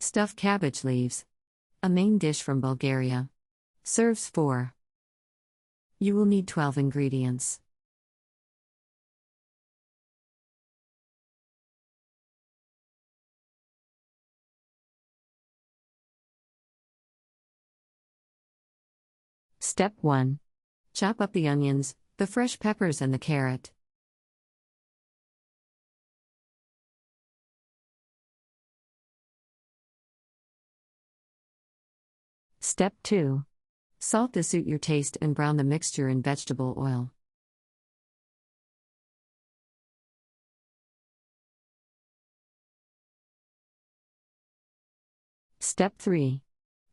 Stuffed cabbage leaves. A main dish from Bulgaria. Serves 4. You will need 12 ingredients. Step 1. Chop up the onions, the fresh peppers and the carrot. Step 2. Salt to suit your taste and brown the mixture in vegetable oil. Step 3.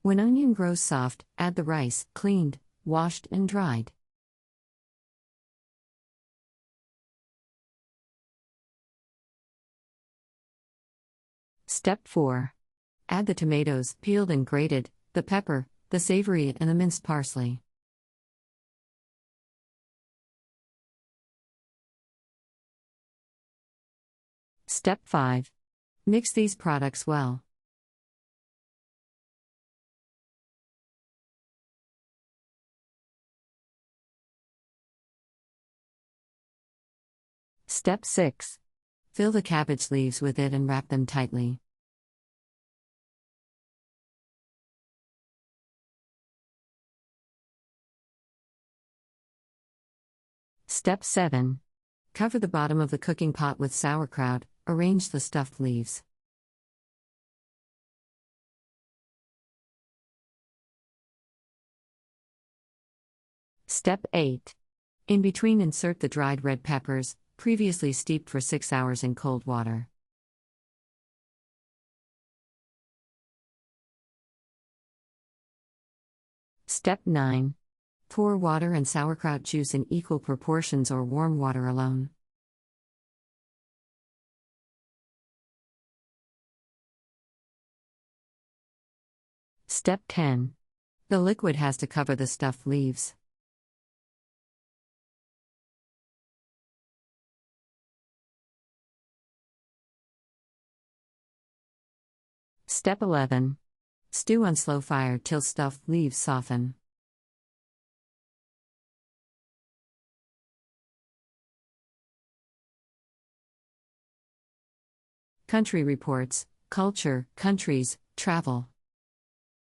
When onion grows soft, add the rice, cleaned, washed and dried. Step 4. Add the tomatoes, peeled and grated, the pepper, the savoury and the minced parsley. Step 5. Mix these products well. Step 6. Fill the cabbage leaves with it and wrap them tightly. Step 7. Cover the bottom of the cooking pot with sauerkraut, arrange the stuffed leaves. Step 8. In between, insert the dried red peppers, previously steeped for 6 hours in cold water. Step 9. Pour water and sauerkraut juice in equal proportions or warm water alone. Step 10. The liquid has to cover the stuffed leaves. Step 11. Stew on slow fire till stuffed leaves soften. Country Reports, Culture, Countries, Travel.